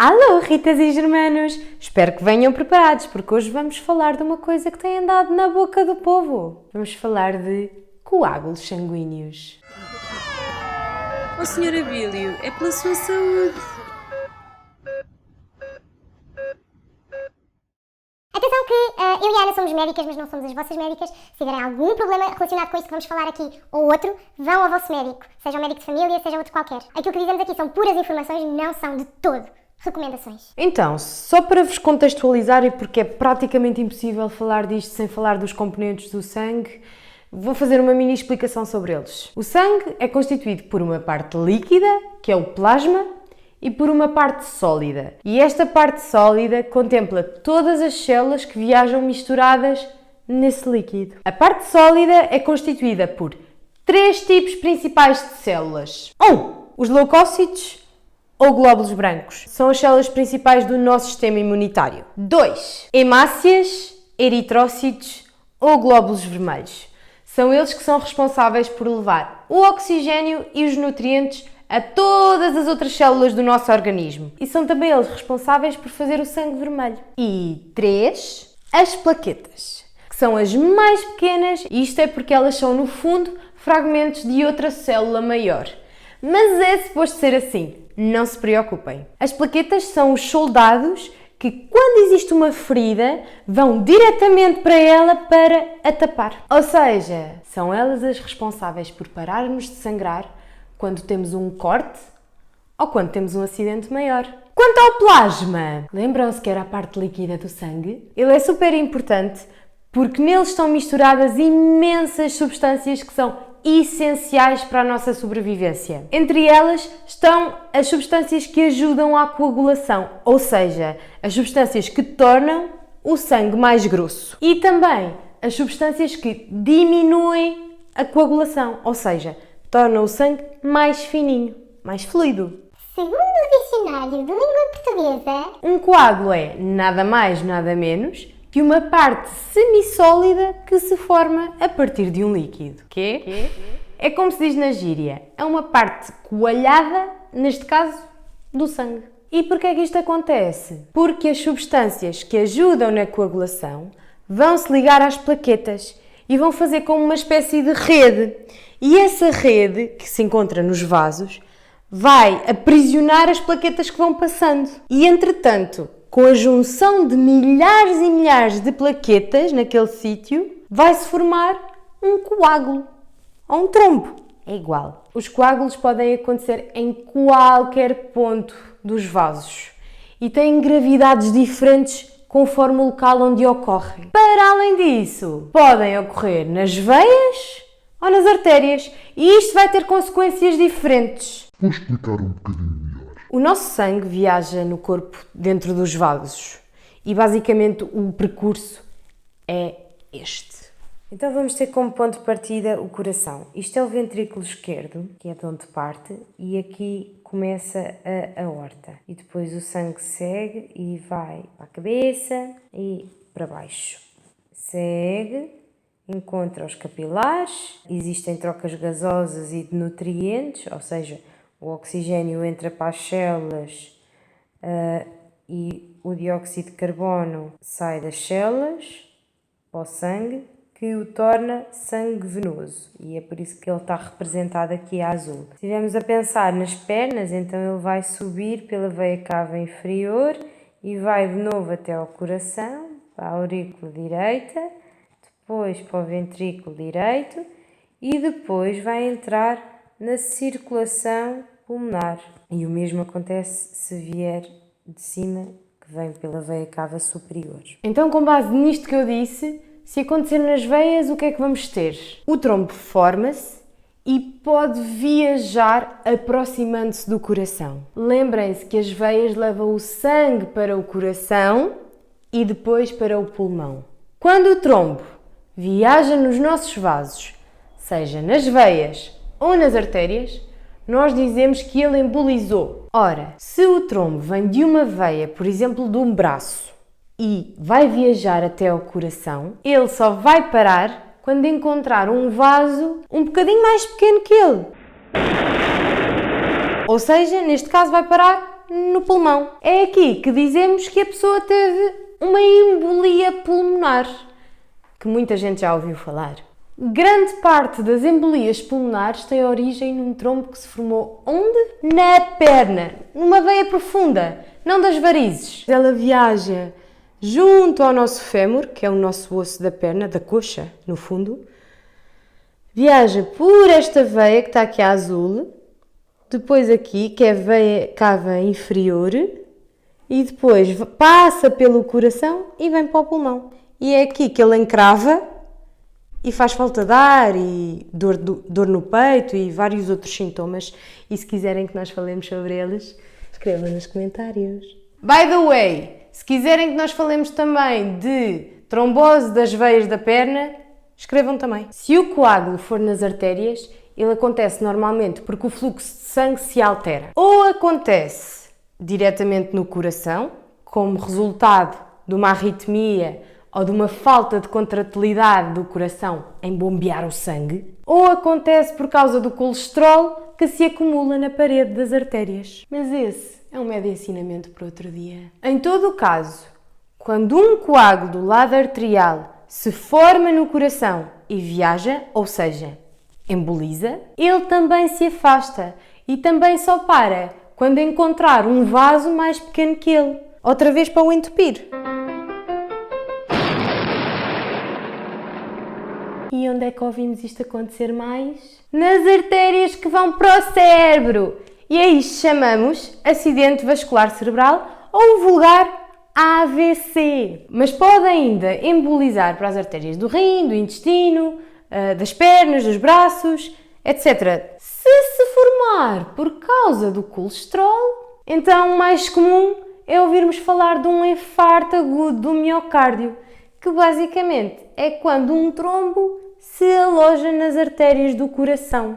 Alô, Ritas e Germanos! Espero que venham preparados, porque hoje vamos falar de uma coisa que tem andado na boca do povo. Vamos falar de coágulos sanguíneos. Oh, Sr. Abílio, é pela sua saúde. Atenção que eu e a Ana somos médicas, mas não somos as vossas médicas. Se tiverem algum problema relacionado com isso que vamos falar aqui ou outro, vão ao vosso médico. Seja um médico de família, seja outro qualquer. Aquilo que dizemos aqui são puras informações, não são de todo recomendações. Então, só para vos contextualizar e porque é praticamente impossível falar disto sem falar dos componentes do sangue, vou fazer uma mini explicação sobre eles. O sangue é constituído por uma parte líquida, que é o plasma, e por uma parte sólida. E esta parte sólida contempla todas as células que viajam misturadas nesse líquido. A parte sólida é constituída por três tipos principais de células. Os leucócitos ou glóbulos brancos. São as células principais do nosso sistema imunitário. 2. Hemácias, eritrócitos ou glóbulos vermelhos. São eles que são responsáveis por levar o oxigênio e os nutrientes a todas as outras células do nosso organismo. E são também eles responsáveis por fazer o sangue vermelho. E 3. As plaquetas, que são as mais pequenas, e isto é porque elas são, no fundo, fragmentos de outra célula maior. Mas é suposto ser assim, não se preocupem. As plaquetas são os soldados que, quando existe uma ferida, vão diretamente para ela para a tapar. Ou seja, são elas as responsáveis por pararmos de sangrar quando temos um corte ou quando temos um acidente maior. Quanto ao plasma, lembram-se que era a parte líquida do sangue? Ele é super importante porque nele estão misturadas imensas substâncias que são essenciais para a nossa sobrevivência. Entre elas estão as substâncias que ajudam à coagulação, ou seja, as substâncias que tornam o sangue mais grosso. E também as substâncias que diminuem a coagulação, ou seja, tornam o sangue mais fininho, mais fluido. Segundo o dicionário de língua portuguesa, Um coágulo é nada mais, nada menos que uma parte semissólida que se forma a partir de um líquido. Quê? É como se diz na gíria, é uma parte coalhada, neste caso, do sangue. E porquê é que isto acontece? Porque as substâncias que ajudam na coagulação vão se ligar às plaquetas e vão fazer como uma espécie de rede. E essa rede, que se encontra nos vasos, vai aprisionar as plaquetas que vão passando. E, entretanto, com a junção de milhares e milhares de plaquetas naquele sítio, vai-se formar um coágulo ou um trombo. É igual. Os coágulos podem acontecer em qualquer ponto dos vasos e têm gravidades diferentes conforme o local onde ocorrem. Para além disso, podem ocorrer nas veias ou nas artérias e isto vai ter consequências diferentes. Vou explicar um bocadinho melhor. O nosso sangue viaja no corpo dentro dos vasos e basicamente o percurso é este. Então vamos ter como ponto de partida o coração. Isto é o ventrículo esquerdo, que é de onde parte, e aqui começa a aorta. E depois o sangue segue e vai para a cabeça e para baixo. Segue, encontra os capilares, existem trocas gasosas e de nutrientes, ou seja, o oxigênio entra para as células e o dióxido de carbono sai das células para o sangue, que o torna sangue venoso. E é por isso que ele está representado aqui a azul. Se estivermos a pensar nas pernas, então ele vai subir pela veia cava inferior e vai de novo até ao coração, para a aurícula direita, depois para o ventrículo direito e depois vai entrar na circulação pulmonar. E o mesmo acontece se vier de cima, que vem pela veia cava superior. Então, com base nisto que eu disse, se acontecer nas veias, o que é que vamos ter? O trombo forma-se e pode viajar aproximando-se do coração. Lembrem-se que as veias levam o sangue para o coração e depois para o pulmão. Quando o trombo viaja nos nossos vasos, seja nas veias ou nas artérias, nós dizemos que ele embolizou. Ora, se o trombo vem de uma veia, por exemplo, de um braço, e vai viajar até ao coração, ele só vai parar quando encontrar um vaso um bocadinho mais pequeno que ele. Ou seja, neste caso vai parar no pulmão. É aqui que dizemos que a pessoa teve uma embolia pulmonar, que muita gente já ouviu falar. Grande parte das embolias pulmonares tem origem num trombo que se formou onde? Na perna, numa veia profunda, não das varizes. Ela viaja junto ao nosso fémur, que é o nosso osso da perna, da coxa, no fundo. Viaja por esta veia que está aqui a azul, depois aqui, que é a veia cava inferior, e depois passa pelo coração e vem para o pulmão. E é aqui que ele encrava e faz falta de ar e dor no peito e vários outros sintomas. E se quiserem que nós falemos sobre eles, escrevam nos comentários. By the way, se quiserem que nós falemos também de trombose das veias da perna, escrevam também. Se o coágulo for nas artérias, ele acontece normalmente porque o fluxo de sangue se altera. Ou acontece diretamente no coração, como resultado de uma arritmia ou de uma falta de contratilidade do coração em bombear o sangue, ou acontece por causa do colesterol que se acumula na parede das artérias. Mas esse é um médio ensinamento para outro dia. Em todo o caso, quando um coágulo do lado arterial se forma no coração e viaja, ou seja, emboliza, ele também se afasta e também só para quando encontrar um vaso mais pequeno que ele, outra vez para o entupir. E onde é que ouvimos isto acontecer mais? Nas artérias que vão para o cérebro! E a isto chamamos acidente vascular cerebral ou vulgar AVC. Mas pode ainda embolizar para as artérias do rim, do intestino, das pernas, dos braços, etc. Se formar por causa do colesterol, então o mais comum é ouvirmos falar de um infarto agudo do miocárdio, que basicamente é quando um trombo se aloja nas artérias do coração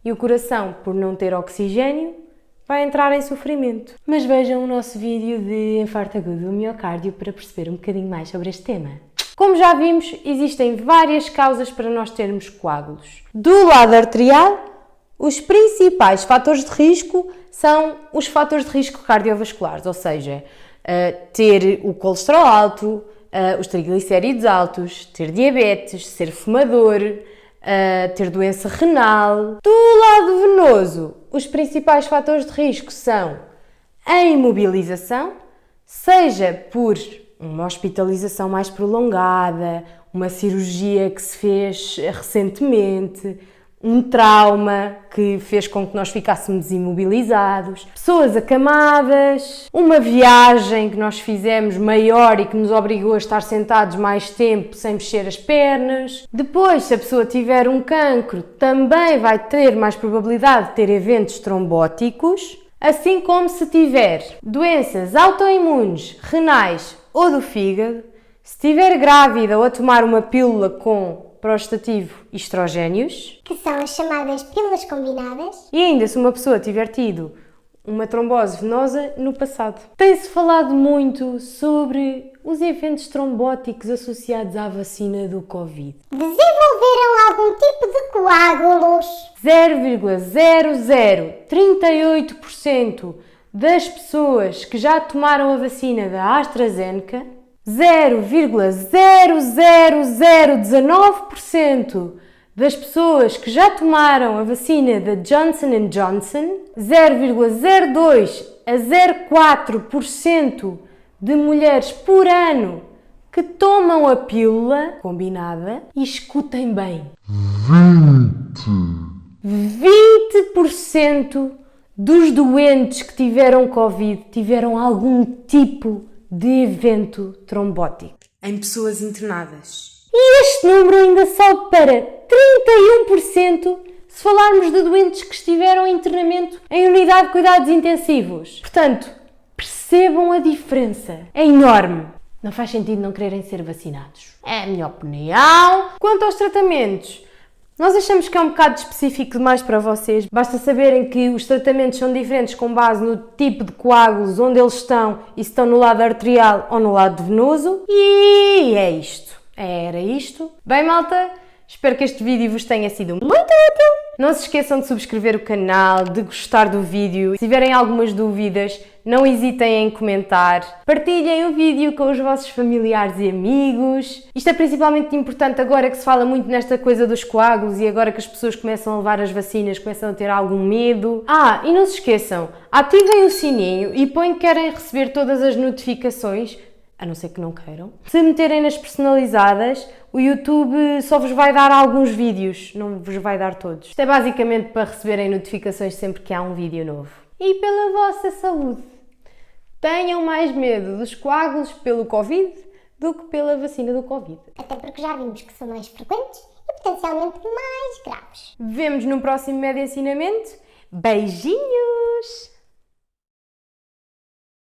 e o coração, por não ter oxigênio, vai entrar em sofrimento. Mas vejam o nosso vídeo de infarto agudo do miocárdio para perceber um bocadinho mais sobre este tema. Como já vimos, existem várias causas para nós termos coágulos. Do lado arterial, os principais fatores de risco são os fatores de risco cardiovasculares, ou seja, ter o colesterol alto, os triglicéridos altos, ter diabetes, ser fumador, ter doença renal. Do lado venoso, os principais fatores de risco são a imobilização, seja por uma hospitalização mais prolongada, uma cirurgia que se fez recentemente, um trauma que fez com que nós ficássemos imobilizados, pessoas acamadas, uma viagem que nós fizemos maior e que nos obrigou a estar sentados mais tempo sem mexer as pernas. Depois, se a pessoa tiver um cancro, também vai ter mais probabilidade de ter eventos trombóticos, assim como se tiver doenças autoimunes, renais ou do fígado, se estiver grávida ou a tomar uma pílula com prostativo e estrogénios, que são as chamadas pílulas combinadas, e ainda se uma pessoa tiver tido uma trombose venosa no passado. Tem-se falado muito sobre os eventos trombóticos associados à vacina do Covid. desenvolveram algum tipo de coágulos. 0,0038% das pessoas que já tomaram a vacina da AstraZeneca, 0,00019% das pessoas que já tomaram a vacina da Johnson & Johnson, 0,02 a 0,4% de mulheres por ano que tomam a pílula combinada, e escutem bem, 20% dos doentes que tiveram Covid tiveram algum tipo de evento trombótico em pessoas internadas. E este número ainda sobe para 31% se falarmos de doentes que estiveram em internamento em unidade de cuidados intensivos. Portanto, percebam a diferença. É enorme. Não faz sentido não quererem ser vacinados. É a minha opinião. Quanto aos tratamentos, nós achamos que é um bocado específico demais para vocês. Basta saberem que os tratamentos são diferentes com base no tipo de coágulos, onde eles estão e se estão no lado arterial ou no lado venoso. E é isto. Era isto. Bem, malta, espero que este vídeo vos tenha sido muito útil. Não se esqueçam de subscrever o canal, de gostar do vídeo. Se tiverem algumas dúvidas, Não hesitem em comentar, partilhem o vídeo com os vossos familiares e amigos. Isto é principalmente importante agora que se fala muito nesta coisa dos coágulos e agora que as pessoas começam a levar as vacinas, começam a ter algum medo. E não se esqueçam, ativem o sininho e põem que querem receber todas as notificações, a não ser que não queiram. Se meterem nas personalizadas, o YouTube só vos vai dar alguns vídeos, não vos vai dar todos. Isto é basicamente para receberem notificações sempre que há um vídeo novo. E pela vossa saúde, tenham mais medo dos coágulos pelo Covid do que pela vacina do Covid. Até porque já vimos que são mais frequentes e potencialmente mais graves. Vemo-nos no próximo Médio Ensinamento. Beijinhos!